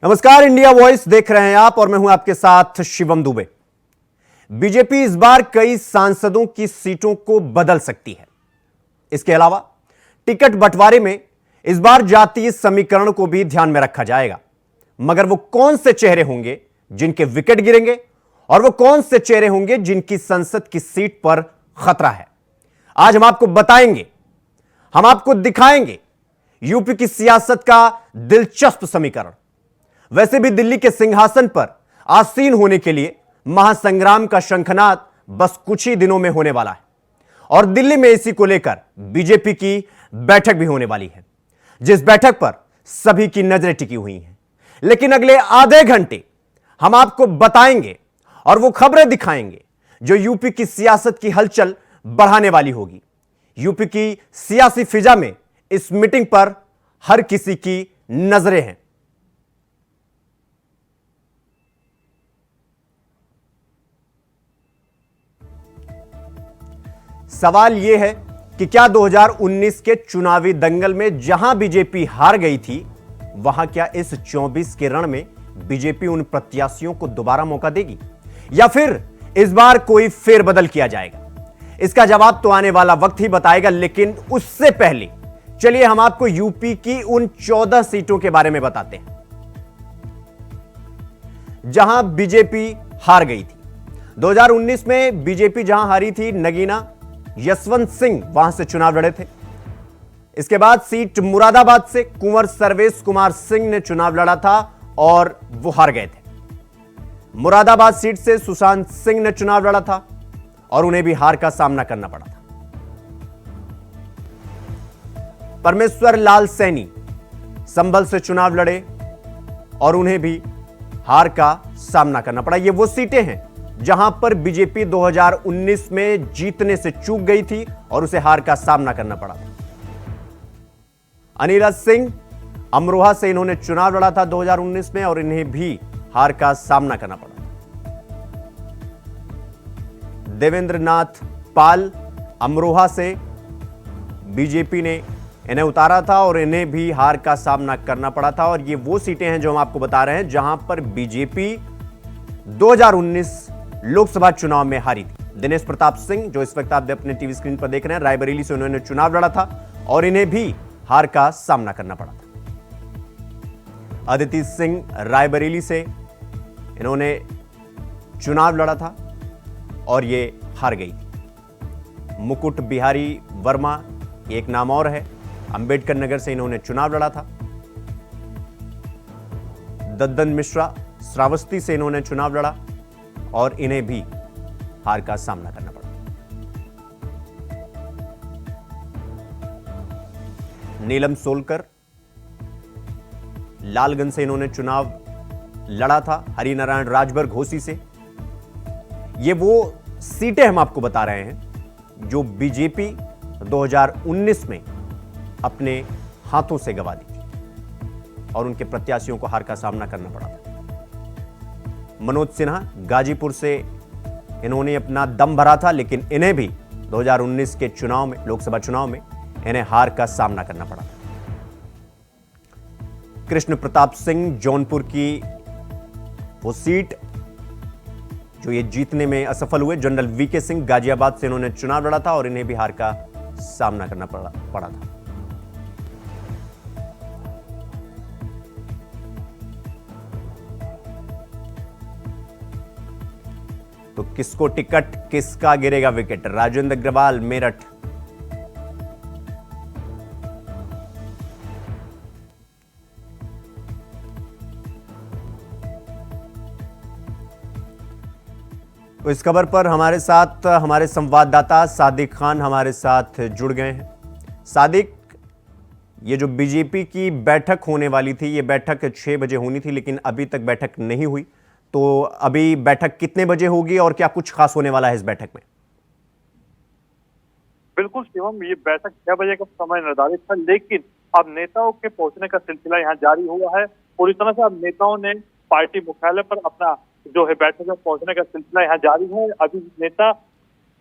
नमस्कार, India voice देख रहे हैं आप और मैं हूं आपके साथ शिवम दुबे। बीजेपी इस बार कई सांसदों की सीटों को बदल सकती है। इसके अलावा टिकट बंटवारे में इस बार जातीय समीकरण को भी ध्यान में रखा जाएगा। मगर वो कौन से चेहरे होंगे जिनके विकेट गिरेंगे और वो कौन से चेहरे होंगे जिनकी संसद की सीट पर खतरा है, आज हम आपको बताएंगे। हम आपको दिखाएंगे यूपी की सियासत का दिलचस्प समीकरण। वैसे भी दिल्ली के सिंहासन पर आसीन होने के लिए महासंग्राम का शंखनाद बस कुछ ही दिनों में होने वाला है और दिल्ली में इसी को लेकर बीजेपी की बैठक भी होने वाली है, जिस बैठक पर सभी की नजरें टिकी हुई हैं। लेकिन अगले आधे घंटे हम आपको बताएंगे और वो खबरें दिखाएंगे जो यूपी की सियासत की हलचल बढ़ाने वाली होगी। यूपी की सियासी फिजा में इस मीटिंग पर हर किसी की नजरें हैं। सवाल यह है कि क्या 2019 के चुनावी दंगल में जहां बीजेपी हार गई थी, वहां क्या इस 24 के रण में बीजेपी उन प्रत्याशियों को दोबारा मौका देगी या फिर इस बार कोई फेरबदल किया जाएगा? इसका जवाब तो आने वाला वक्त ही बताएगा। लेकिन उससे पहले चलिए हम आपको यूपी की उन 14 सीटों के बारे में बताते हैं जहां बीजेपी हार गई थी। 2019 में बीजेपी जहां हारी थी, नगीना यशवंत सिंह वहां से चुनाव लड़े थे। इसके बाद सीट मुरादाबाद से कुंवर सर्वेश कुमार सिंह ने चुनाव लड़ा था और वो हार गए थे। मुरादाबाद सीट से सुशांत सिंह ने चुनाव लड़ा था और उन्हें भी हार का सामना करना पड़ा था। परमेश्वर लाल सैनी संभल से चुनाव लड़े और उन्हें भी हार का सामना करना पड़ा। ये वो सीटें हैं जहां पर बीजेपी 2019 में जीतने से चूक गई थी और उसे हार का सामना करना पड़ा था। अनिल सिंह अमरोहा से इन्होंने चुनाव लड़ा था 2019 में और इन्हें भी हार का सामना करना पड़ा था। देवेंद्र नाथ पाल अमरोहा से बीजेपी ने इन्हें उतारा था और इन्हें भी हार का सामना करना पड़ा था। और ये वो सीटें हैं जो हम आपको बता रहे हैं जहां पर बीजेपी 2019 लोकसभा चुनाव में हारी थी। दिनेश प्रताप सिंह, जो इस वक्त आप अपने टीवी स्क्रीन पर देख रहे हैं, रायबरेली से उन्होंने चुनाव लड़ा था और इन्हें भी हार का सामना करना पड़ा था। अदिति सिंह रायबरेली से इन्होंने चुनाव लड़ा था और ये हार गई थी। मुकुट बिहारी वर्मा एक नाम और है, अंबेडकर नगर से इन्होंने चुनाव लड़ा था। दद्दन मिश्रा श्रावस्ती से इन्होंने चुनाव लड़ा और इन्हें भी हार का सामना करना पड़ा। नीलम सोलकर लालगंज से इन्होंने चुनाव लड़ा था। हरिनारायण राजभर घोसी से। ये वो सीटें हम आपको बता रहे हैं जो बीजेपी 2019 में अपने हाथों से गंवा दी थी और उनके प्रत्याशियों को हार का सामना करना पड़ा था। मनोज सिन्हा गाजीपुर से इन्होंने अपना दम भरा था, लेकिन इन्हें भी 2019 के चुनाव में, लोकसभा चुनाव में, इन्हें हार का सामना करना पड़ा था। कृष्ण प्रताप सिंह जौनपुर की वो सीट जो ये जीतने में असफल हुए। जनरल वीके सिंह गाजियाबाद से इन्होंने चुनाव लड़ा था और इन्हें भी हार का सामना करना पड़ा था। तो किसको टिकट, किसका गिरेगा विकेट? राजेंद्र अग्रवाल मेरठ, तो इस खबर पर हमारे साथ हमारे संवाददाता सादिक खान हमारे साथ जुड़ गए हैं। सादिक, ये जो बीजेपी की बैठक होने वाली थी, ये बैठक 6 बजे होनी थी, लेकिन अभी तक बैठक नहीं हुई। तो अभी बैठक कितने बजे होगी और क्या कुछ खास होने वाला है इस बैठक में? बिल्कुल शिवम, ये बैठक 6 बजे का समय निर्धारित था, लेकिन अब नेताओं के पहुंचने का सिलसिला यहाँ जारी हुआ है। पूरी तरह से अब नेताओं ने पार्टी मुख्यालय पर अपना जो है बैठक में पहुंचने का सिलसिला यहाँ जारी है। अभी नेता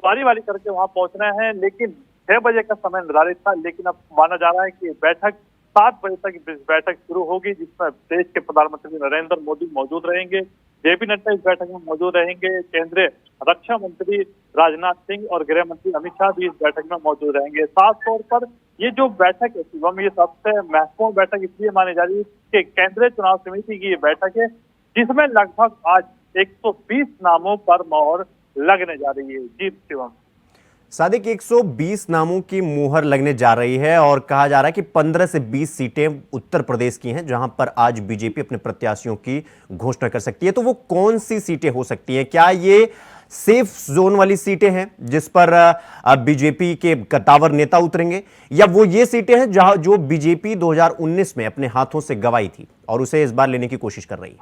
वारी करके वहां पहुंच रहे हैं, लेकिन 6 बजे का समय निर्धारित था, लेकिन अब माना जा रहा है कि बैठक 7 बजे तक इस बैठक शुरू होगी, जिसमें देश के प्रधानमंत्री नरेंद्र मोदी मौजूद रहेंगे, जेपी नड्डा इस बैठक में मौजूद रहेंगे, केंद्रीय रक्षा मंत्री राजनाथ सिंह और गृह मंत्री अमित शाह भी इस बैठक में मौजूद रहेंगे। खास तौर पर ये जो बैठक है शिवम, ये सबसे महत्वपूर्ण बैठक इसलिए मानी जा रही है कि केंद्रीय चुनाव समिति की ये बैठक है, जिसमें लगभग आज 120 नामों पर मोहर लगने जा रही है। जी शिवम। सादिक, 120 नामों की मुहर लगने जा रही है और कहा जा रहा है कि 15 से 20 सीटें उत्तर प्रदेश की हैं, जहां पर आज बीजेपी अपने प्रत्याशियों की घोषणा कर सकती है। तो वो कौन सी सीटें हो सकती हैं? क्या ये सेफ जोन वाली सीटें हैं जिस पर बीजेपी के कद्दावर नेता उतरेंगे, या वो ये सीटें हैं जहां जो बीजेपी 2019 में अपने हाथों से गंवाई थी और उसे इस बार लेने की कोशिश कर रही है?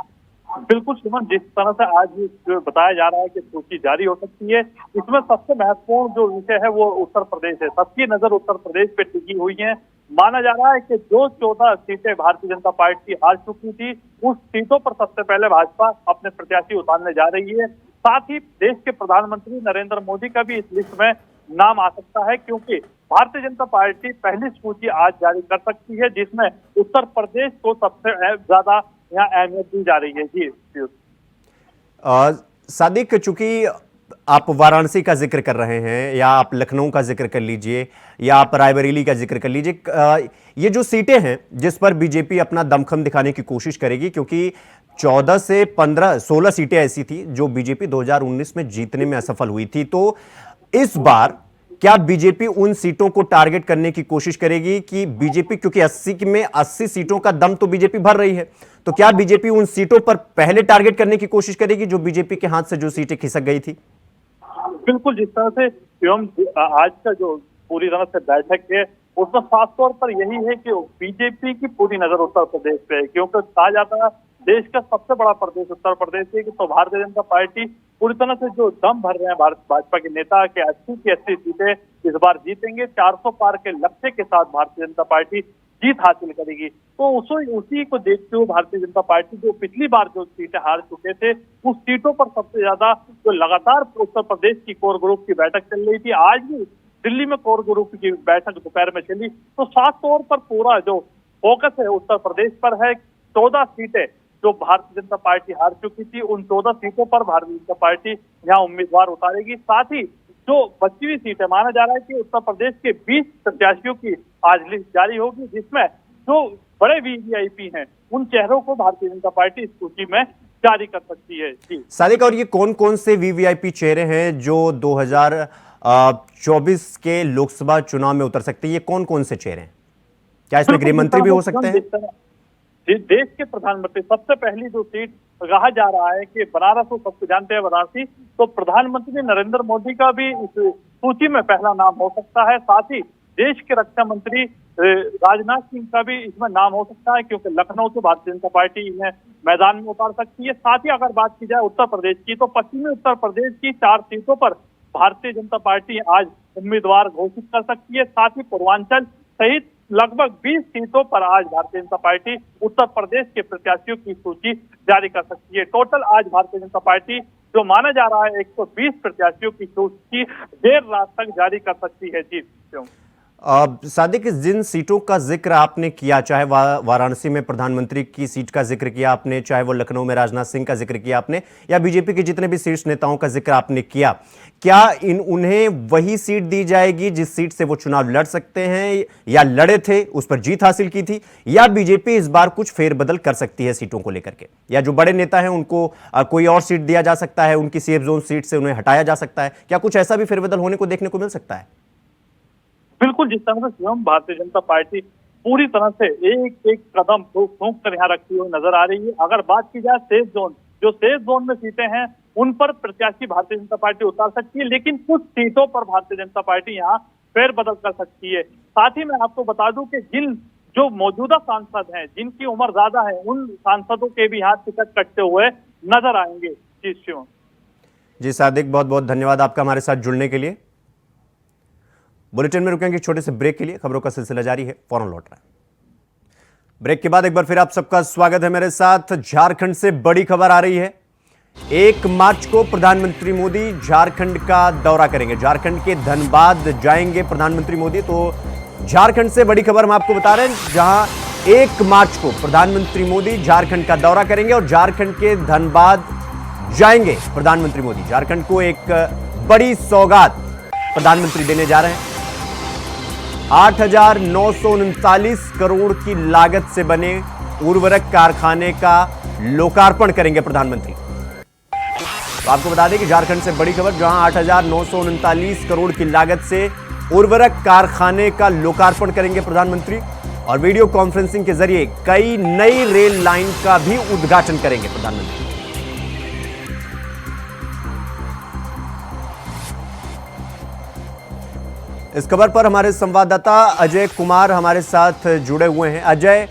बिल्कुल सुमन, जिस तरह से आज जो बताया जा रहा है कि सूची जारी हो सकती है, इसमें सबसे महत्वपूर्ण जो विषय है वो उत्तर प्रदेश है। सबकी नजर उत्तर प्रदेश पे टिकी हुई है। माना जा रहा है कि जो 14 सीटें भारतीय जनता पार्टी हार चुकी थी, उस सीटों पर सबसे पहले भाजपा अपने प्रत्याशी उतारने जा रही है। साथ ही देश के प्रधानमंत्री नरेंद्र मोदी का भी इस लिस्ट में नाम आ सकता है, क्योंकि भारतीय जनता पार्टी पहली सूची आज जारी कर सकती है, जिसमें उत्तर प्रदेश को सबसे ज्यादा यहाँ अहमियत दी जा रही है। जी सादिक, चूंकि आप वाराणसी का जिक्र कर रहे हैं, या आप लखनऊ का जिक्र कर लीजिए, या आप रायबरेली का जिक्र कर लीजिए, ये जो सीटें हैं जिस पर बीजेपी अपना दमखम दिखाने की कोशिश करेगी, क्योंकि 14 से 16 सीटें ऐसी थी जो बीजेपी 2019 में जीतने में असफल हुई थी। तो इस बार क्या बीजेपी उन सीटों को टारगेट करने की कोशिश करेगी कि बीजेपी, क्योंकि 80 सीटों का दम तो बीजेपी भर रही है, तो क्या बीजेपी उन सीटों पर पहले टारगेट करने की कोशिश करेगी जो बीजेपी के हाथ से जो सीटें खिसक गई थी? बिल्कुल, जिस तरह से एवं आज का जो पूरी तरह से बैठक है, उसमें खास तौर पर यही है कि बीजेपी की पूरी नजर उत्तर प्रदेश पे है, क्योंकि कहा जाता है देश का सबसे बड़ा प्रदेश उत्तर प्रदेश है। कि तो भारतीय जनता पार्टी पूरी तरह से जो दम भर रहे हैं भाजपा के नेता के 80 की 80 सीटें इस बार जीतेंगे। 400 पार के लक्ष्य के साथ भारतीय जनता पार्टी जीत हासिल करेगी। तो उसी को देखते हुए भारतीय जनता पार्टी जो पिछली बार जो सीटें हार चुके थे, उस सीटों पर सबसे ज्यादा जो लगातार उत्तर प्रदेश की कोर ग्रुप की बैठक चल रही थी, आज भी दिल्ली में कोर ग्रुप की बैठक दोपहर में चली। तो साफ तौर पर पूरा जो फोकस है उत्तर प्रदेश पर है। 14 सीटें जो भारतीय जनता पार्टी हार चुकी थी, उन 14 सीटों पर भारतीय जनता पार्टी यहाँ उम्मीदवार उतारेगी। साथ ही जो बची हुई सीटें, माना जा रहा है कि उत्तर प्रदेश के 20 प्रत्याशियों की आज लिस्ट जारी होगी, जिसमें जो बड़े वीवीआईपी हैं उन चेहरों को भारतीय जनता पार्टी इस सूची में जारी कर सकती है। जी सादिक, और ये कौन कौन से वीवीआईपी चेहरे हैं जो 2024 के लोकसभा चुनाव में उतर सकते हैं? ये कौन कौन से चेहरे हैं? क्या इसमें गृह मंत्री भी हो सकते हैं? देश के प्रधानमंत्री, सबसे पहली जो सीट कहा जा रहा है कि बनारस, को सबको जानते हैं वाराणसी, तो प्रधानमंत्री नरेंद्र मोदी का भी इस सूची में पहला नाम हो सकता है। साथ ही देश के रक्षा मंत्री राजनाथ सिंह का भी इसमें नाम हो सकता है, क्योंकि लखनऊ से भारतीय जनता पार्टी इन्हें मैदान में उतार सकती है। साथ ही अगर बात की जाए उत्तर प्रदेश की, तो पश्चिमी उत्तर प्रदेश की 4 सीटों पर भारतीय जनता पार्टी आज उम्मीदवार घोषित कर सकती है। साथ ही पूर्वांचल सहित लगभग 20 सीटों पर आज भारतीय जनता पार्टी उत्तर प्रदेश के प्रत्याशियों की सूची जारी कर सकती है। टोटल आज भारतीय जनता पार्टी जो माना जा रहा है 120 प्रत्याशियों की सूची देर रात तक जारी कर सकती है। जी सादिक, जिन सीटों का जिक्र आपने किया, चाहे वाराणसी में प्रधानमंत्री की सीट का जिक्र किया आपने, चाहे वो लखनऊ में राजनाथ सिंह का जिक्र किया आपने, या बीजेपी के जितने भी शीर्ष नेताओं का जिक्र आपने किया, क्या उन्हें वही सीट दी जाएगी जिस सीट से वो चुनाव लड़ सकते हैं या लड़े थे, उस पर जीत हासिल की थी, या बीजेपी इस बार कुछ फेरबदल कर सकती है सीटों को लेकर के, या जो बड़े नेता हैं उनको कोई और सीट दिया जा सकता है, उनकी सेफ जोन सीट से उन्हें हटाया जा सकता है? क्या कुछ ऐसा भी फेरबदल होने को देखने को मिल सकता है? बिल्कुल, जिस तरह से स्वयं भारतीय जनता पार्टी पूरी तरह से एक एक कदम फूंक कर यहाँ रखती हुई नजर आ रही है। अगर बात की जाए सेफ जोन, जो सेफ जोन में सीटें हैं उन पर प्रत्याशी भारतीय जनता पार्टी उतार सकती है, लेकिन कुछ सीटों पर भारतीय जनता पार्टी यहाँ फेरबदल कर सकती है। साथ ही मैं आपको बता दूं कि जिन जो मौजूदा सांसद हैं, जिनकी उम्र ज्यादा है, उन सांसदों के भी यहाँ टिकट कटते हुए नजर आएंगे। जी शिवम। जी सादिक, बहुत बहुत धन्यवाद आपका हमारे साथ जुड़ने के लिए। बुलेटिन में रुकेंगे छोटे से ब्रेक के लिए, खबरों का सिलसिला जारी है, फौरन लौट रहा है। ब्रेक के बाद एक बार फिर आप सबका स्वागत है मेरे साथ। झारखंड से बड़ी खबर आ रही है। 1 मार्च को प्रधानमंत्री मोदी झारखंड का दौरा करेंगे। झारखंड के धनबाद जाएंगे प्रधानमंत्री मोदी। तो झारखंड से बड़ी खबर हम आपको बता रहे हैं, जहां 1 मार्च को प्रधानमंत्री मोदी झारखंड का दौरा करेंगे और झारखंड के धनबाद जाएंगे प्रधानमंत्री मोदी। झारखंड को एक बड़ी सौगात प्रधानमंत्री देने जा रहे हैं। 8,939 करोड़ की लागत से बने उर्वरक कारखाने का लोकार्पण करेंगे प्रधानमंत्री। तो आपको बता दें कि झारखंड से बड़ी खबर, जहां 8,939 करोड़ की लागत से उर्वरक कारखाने का लोकार्पण करेंगे प्रधानमंत्री और वीडियो कॉन्फ्रेंसिंग के जरिए कई नई रेल लाइन का भी उद्घाटन करेंगे प्रधानमंत्री। इस खबर पर हमारे संवाददाता अजय कुमार हमारे साथ जुड़े हुए हैं। अजय,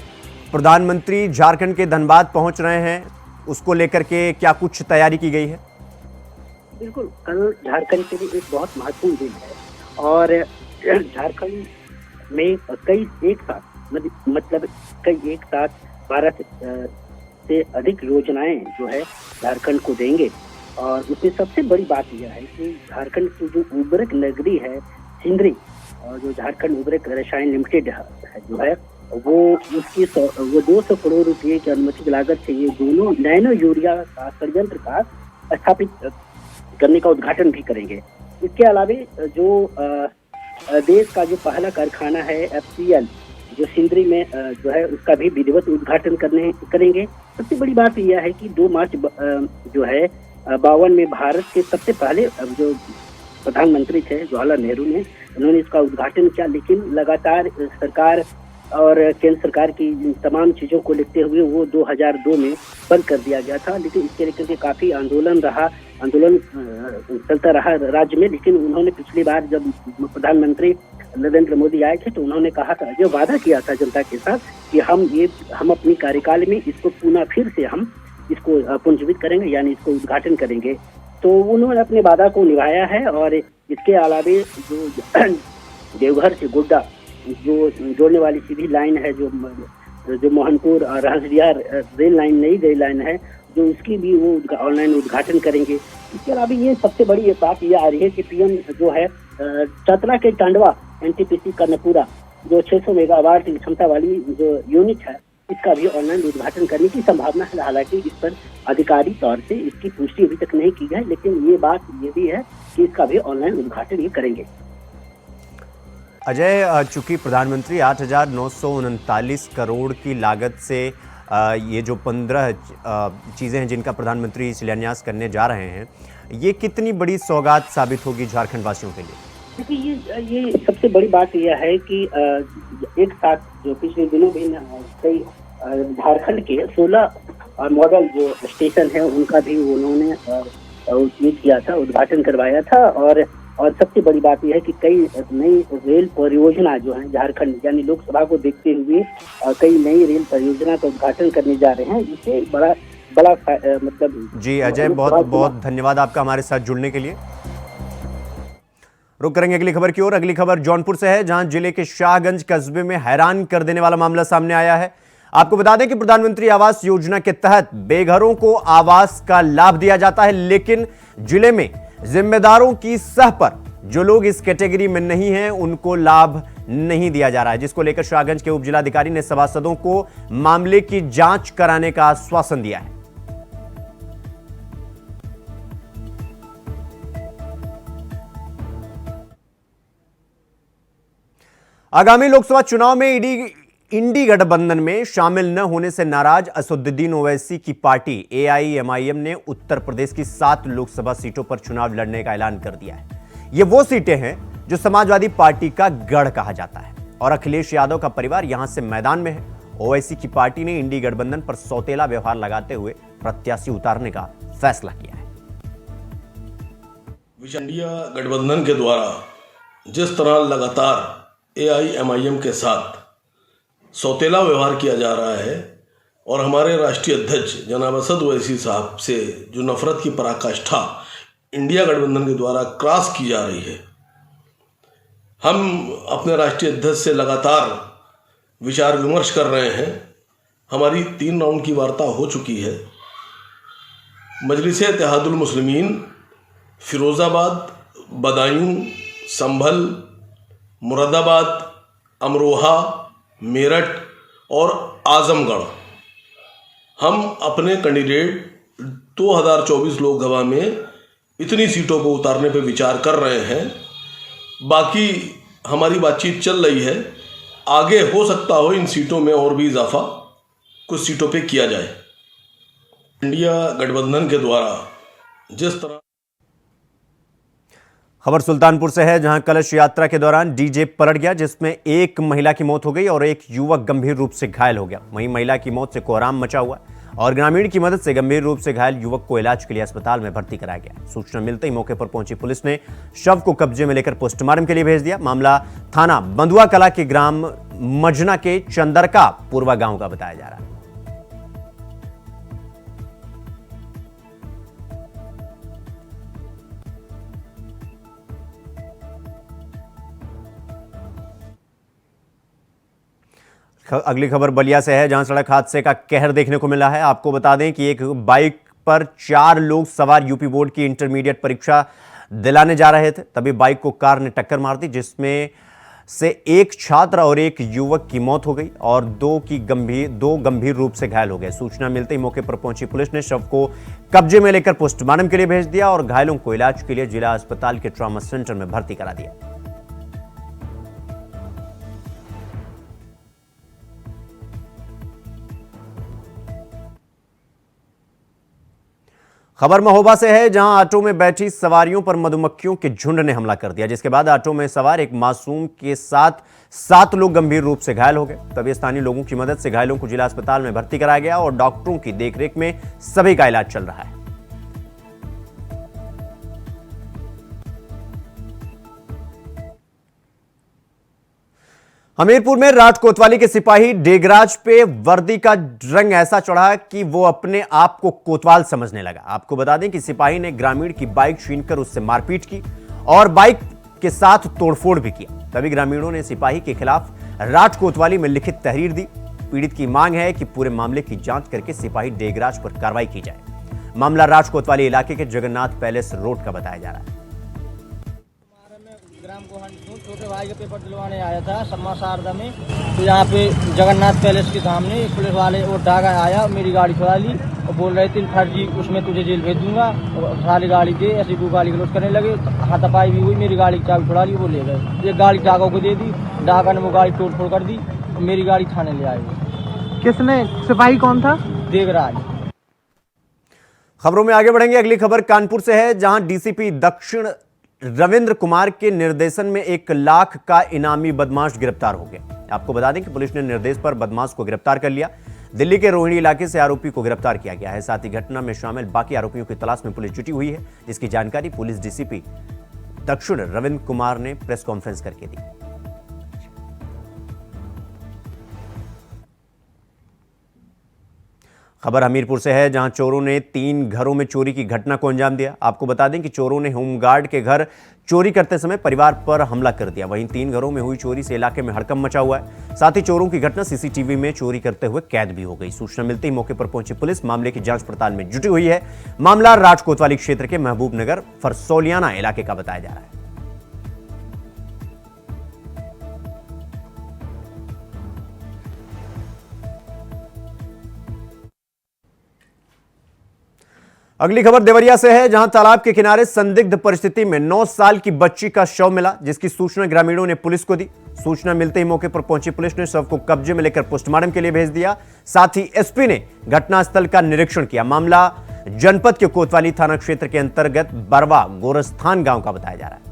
प्रधानमंत्री झारखंड के धनबाद पहुंच रहे हैं, उसको लेकर के क्या कुछ तैयारी की गई है? बिल्कुल, कल झारखंड के लिए एक बहुत महत्वपूर्ण दिन है और झारखंड में कई एक साथ 12 से अधिक योजनाएं जो है झारखंड को देंगे। और उसमें सबसे बड़ी बात यह है कि झारखंड की जो उर्वरक नगरी है सिंदरी, और जो झारखंड उर्वरक रसायन लिमिटेड है जो है वो 200 करोड़ रुपए की अनुमति लागत से ये दोनों नैनो यूरिया का संयंत्र का स्थापित करने का उद्घाटन भी करेंगे। इसके अलावा जो देश का जो पहला कारखाना है FCL जो सिंदरी में जो है उसका भी विधिवत उद्घाटन करेंगे। सबसे बड़ी बात यह है कि 2 मार्च जो है 52 में भारत के सबसे पहले जो प्रधानमंत्री थे जवाहरलाल नेहरू ने, उन्होंने इसका उद्घाटन किया। लेकिन लगातार सरकार और केंद्र सरकार की तमाम चीजों को लिखते हुए वो 2002 में बंद कर दिया गया था। लेकिन इसके लेकर के काफी आंदोलन चलता रहा राज्य में। लेकिन उन्होंने पिछली बार जब प्रधानमंत्री नरेंद्र मोदी आए थे तो उन्होंने कहा था, जो वादा किया था जनता के साथ कि हम अपनी कार्यकाल में इसको पुनः फिर से हम इसको पुनर्जीवित करेंगे, यानी इसको उद्घाटन करेंगे। तो उन्होंने अपने वादा को निभाया है। और इसके अलावा जो देवघर से गोड्डा जो जोड़ने वाली सीधी लाइन है, जो मोहनपुर और हंसडिया रेल लाइन, नई रेल लाइन है, जो उसकी भी वो ऑनलाइन उद्घाटन करेंगे। इसके अलावा ये सबसे बड़ी बात ये आ रही है कि पीएम जो है चतरा के टांडवा NTPC कर्णपुरा जो 600 मेगावाट की क्षमता वाली जो यूनिट है, इसका भी ऑनलाइन उद्घाटन करने की संभावना है। हालांकि इस पर आधिकारिक तौर से इसकी पुष्टि अभी तक नहीं की है, लेकिन ये बात ये भी है कि इसका भी ऑनलाइन उद्घाटन ही करेंगे। अजय, चूंकि प्रधानमंत्री 8,939 करोड़ की लागत से ये जो 15 चीज़ें हैं जिनका प्रधानमंत्री शिलान्यास करने जा रहे हैं, ये कितनी बड़ी सौगात साबित होगी झारखंड वासियों के लिए? देखिए, ये सबसे बड़ी बात यह है कि एक साथ जो पिछले दिनों भी कई झारखंड के 16 मॉडल जो स्टेशन है उनका भी उन्होंने किया था, उद्घाटन करवाया था। और सबसे बड़ी बात यह है कि कई नई रेल परियोजना जो है झारखंड, यानी लोकसभा को देखते हुए कई नई रेल परियोजना का उद्घाटन करने जा रहे हैं। इससे बड़ा मतलब जी अजय, बहुत बहुत धन्यवाद आपका हमारे साथ जुड़ने के लिए। रुक करेंगे अगली खबर की ओर। अगली खबर जौनपुर से है, जहां जिले के शाहगंज कस्बे में हैरान कर देने वाला मामला सामने आया है। आपको बता दें कि प्रधानमंत्री आवास योजना के तहत बेघरों को आवास का लाभ दिया जाता है, लेकिन जिले में जिम्मेदारों की सह पर जो लोग इस कैटेगरी में नहीं हैं उनको लाभ नहीं दिया जा रहा है, जिसको लेकर शाहगंज के उप जिलाधिकारी ने सभासदों को मामले की जांच कराने का आश्वासन दिया है। आगामी लोकसभा चुनाव में इंडी गठबंधन में शामिल न होने से नाराज असदुद्दीन ओवैसी की पार्टी AIMIM ने उत्तर प्रदेश की 7 लोकसभा सीटों पर चुनाव लड़ने का ऐलान कर दिया है। ये वो सीटें हैं जो समाजवादी पार्टी का गढ़ कहा जाता है और अखिलेश यादव का परिवार यहां से मैदान में है। ओवैसी की पार्टी ने इंडी गठबंधन पर सौतेला व्यवहार लगाते हुए प्रत्याशी उतारने का फैसला किया है। इंडिया गठबंधन के द्वारा जिस तरह लगातार AIMIM के साथ सौतेला व्यवहार किया जा रहा है और हमारे राष्ट्रीय अध्यक्ष जनाब असद ओवैसी साहब से जो नफरत की पराकाष्ठा इंडिया गठबंधन के द्वारा क्रॉस की जा रही है, हम अपने राष्ट्रीय अध्यक्ष से लगातार विचार विमर्श कर रहे हैं। हमारी 3 राउंड की वार्ता हो चुकी है। मजलिस इत्तेहादुल मुस्लिमीन, फिरोज़ाबाद, बदायूं, संभल, मुरादाबाद, अमरोहा, मेरठ और आजमगढ़ हम अपने कैंडिडेट 2024 लोकसभा में इतनी सीटों को उतारने पर विचार कर रहे हैं। बाकी हमारी बातचीत चल रही है, आगे हो सकता हो इन सीटों में और भी इजाफा कुछ सीटों पे किया जाए। इंडिया गठबंधन के द्वारा जिस तरह। खबर सुल्तानपुर से है, जहां कलश यात्रा के दौरान डीजे पलट गया, जिसमें एक महिला की मौत हो गई और एक युवक गंभीर रूप से घायल हो गया। वहीं महिला की मौत से कोहराम मचा हुआ और ग्रामीण की मदद से गंभीर रूप से घायल युवक को इलाज के लिए अस्पताल में भर्ती कराया गया। सूचना मिलते ही मौके पर पहुंची पुलिस ने शव को कब्जे में लेकर पोस्टमार्टम के लिए भेज दिया। मामला थाना बंदुआ कला के ग्राम मजना के चंदरका पूर्वा गांव का बताया जा रहा है। अगली खबर बलिया से है, जहां सड़क हादसे का कहर देखने को मिला है। आपको बता दें कि एक बाइक पर 4 लोग सवार यूपी बोर्ड की इंटरमीडिएट परीक्षा दिलाने जा रहे थे, तभी बाइक को कार ने टक्कर मार दी, जिसमें से एक छात्र और एक युवक की मौत हो गई और दो गंभीर रूप से घायल हो गए। सूचना मिलते ही मौके पर पहुंची पुलिस ने शव को कब्जे में लेकर पोस्टमार्टम के लिए भेज दिया और घायलों को इलाज के लिए जिला अस्पताल के ट्रॉमा सेंटर में भर्ती करा दिया। खबर महोबा से है, जहां ऑटो में बैठी सवारियों पर मधुमक्खियों के झुंड ने हमला कर दिया, जिसके बाद ऑटो में सवार एक मासूम के साथ 7 लोग गंभीर रूप से घायल हो गए। तभी स्थानीय लोगों की मदद से घायलों को जिला अस्पताल में भर्ती कराया गया और डॉक्टरों की देखरेख में सभी का इलाज चल रहा है। हमीरपुर में राठ कोतवाली के सिपाही डेगराज पे वर्दी का रंग ऐसा चढ़ा कि वो अपने आप को कोतवाल समझने लगा। आपको बता दें कि सिपाही ने ग्रामीण की बाइक छीनकर उससे मारपीट की और बाइक के साथ तोड़फोड़ भी किया। तभी ग्रामीणों ने सिपाही के खिलाफ राठ कोतवाली में लिखित तहरीर दी। पीड़ित की मांग है कि पूरे मामले की जांच करके सिपाही डेगराज पर कार्रवाई की जाए। मामला राठ कोतवाली इलाके के जगन्नाथ पैलेस रोड का बताया जा रहा है। छोटे भाई का पेपर दिलवाने आया था सम्मा शारदा में, तो यहाँ पे जगन्नाथ पैलेस के सामने एक पुलिस वाले और डागा आया, मेरी गाड़ी छुड़ा ली और बोल रहे थे फर्जी उसमें तुझे जेल भेज दूंगा। और सारी गाड़ी दे, ऐसी को गाली गलौज करने लगे, हाथापाई भी हुई, मेरी गाड़ी की चाबी छुड़ा ली, वो ले गए। एक गाड़ी डागा को दे दी, डागा ने वो गाड़ी तोड़ फोड़ कर दी, मेरी गाड़ी थाने ले आए। किसने? सिपाही कौन था? देगराज। खबरों में आगे बढ़ेंगे। अगली खबर कानपुर से है, जहां डीसीपी दक्षिण रविंद्र कुमार के निर्देशन में 1 लाख का इनामी बदमाश गिरफ्तार हो गया। आपको बता दें कि पुलिस ने निर्देश पर बदमाश को गिरफ्तार कर लिया। दिल्ली के रोहिणी इलाके से आरोपी को गिरफ्तार किया गया है। साथ ही घटना में शामिल बाकी आरोपियों की तलाश में पुलिस जुटी हुई है, जिसकी जानकारी पुलिस डीसीपी दक्षिण रविंद्र कुमार ने प्रेस कॉन्फ्रेंस करके दी। खबर हमीरपुर से है, जहां चोरों ने 3 घरों में चोरी की घटना को अंजाम दिया। आपको बता दें कि चोरों ने होमगार्ड के घर चोरी करते समय परिवार पर हमला कर दिया। वहीं 3 घरों में हुई चोरी से इलाके में हड़कंप मचा हुआ है। साथ ही चोरों की घटना सीसीटीवी में चोरी करते हुए कैद भी हो गई। सूचना मिलते ही मौके पर पहुंची पुलिस मामले की जांच पड़ताल में जुटी हुई है। मामला राठ कोतवाली क्षेत्र के महबूब नगर फरसौलियाना इलाके का बताया जा रहा है। अगली खबर देवरिया से है, जहां तालाब के किनारे संदिग्ध परिस्थिति में 9 साल की बच्ची का शव मिला, जिसकी सूचना ग्रामीणों ने पुलिस को दी। सूचना मिलते ही मौके पर पहुंची पुलिस ने शव को कब्जे में लेकर पोस्टमार्टम के लिए भेज दिया। साथ ही एसपी ने घटनास्थल का निरीक्षण किया। मामला जनपद के कोतवाली थाना क्षेत्र के अंतर्गत बरवा गोरस्थान गांव का बताया जा रहा है।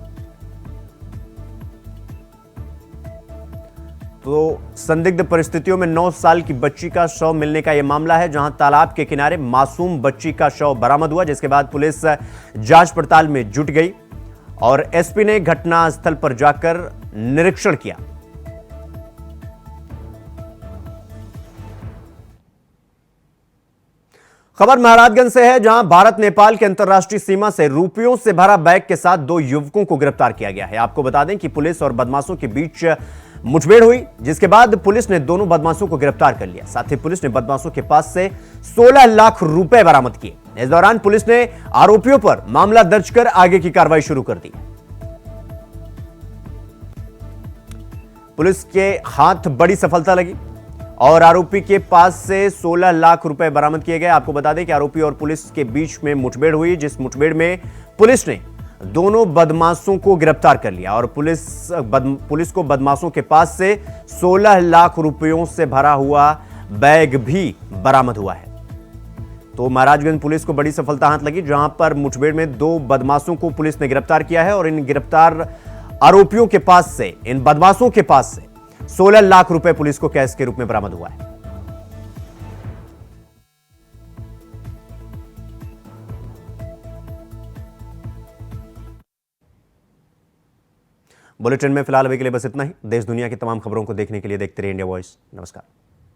तो संदिग्ध परिस्थितियों में 9 साल की बच्ची का शव मिलने का यह मामला है, जहां तालाब के किनारे मासूम बच्ची का शव बरामद हुआ, जिसके बाद पुलिस जांच पड़ताल में जुट गई और एसपी ने घटनास्थल पर जाकर निरीक्षण किया। खबर महाराजगंज से है, जहां भारत नेपाल के अंतर्राष्ट्रीय सीमा से रुपयों से भरा बैग के साथ 2 युवकों को गिरफ्तार किया गया है। आपको बता दें कि पुलिस और बदमाशों के बीच मुठभेड़ हुई, जिसके बाद पुलिस ने दोनों बदमाशों को गिरफ्तार कर लिया। साथ ही पुलिस ने बदमाशों के पास से 16 लाख रुपए बरामद किए। इस दौरान पुलिस ने आरोपियों पर मामला दर्ज कर आगे की कार्रवाई शुरू कर दी। पुलिस के हाथ बड़ी सफलता लगी और आरोपी के पास से 16 लाख रुपए बरामद किए गए। आपको बता दें कि आरोपी और पुलिस के बीच में मुठभेड़ हुई, जिस मुठभेड़ में पुलिस ने दोनों बदमाशों को गिरफ्तार कर लिया और पुलिस को बदमाशों के पास से 16 लाख रुपयों से भरा हुआ बैग भी बरामद हुआ है। तो महाराजगंज पुलिस को बड़ी सफलता हाथ लगी, जहां पर मुठभेड़ में 2 बदमाशों को पुलिस ने गिरफ्तार किया है और इन गिरफ्तार आरोपियों के पास से, इन बदमाशों के पास से 16 लाख रुपए पुलिस को कैश के रूप में बरामद हुआ है। बुलेटिन में फिलहाल अभी के लिए बस इतना ही। देश दुनिया की तमाम खबरों को देखने के लिए देखते रहिए इंडिया वॉइस। नमस्कार।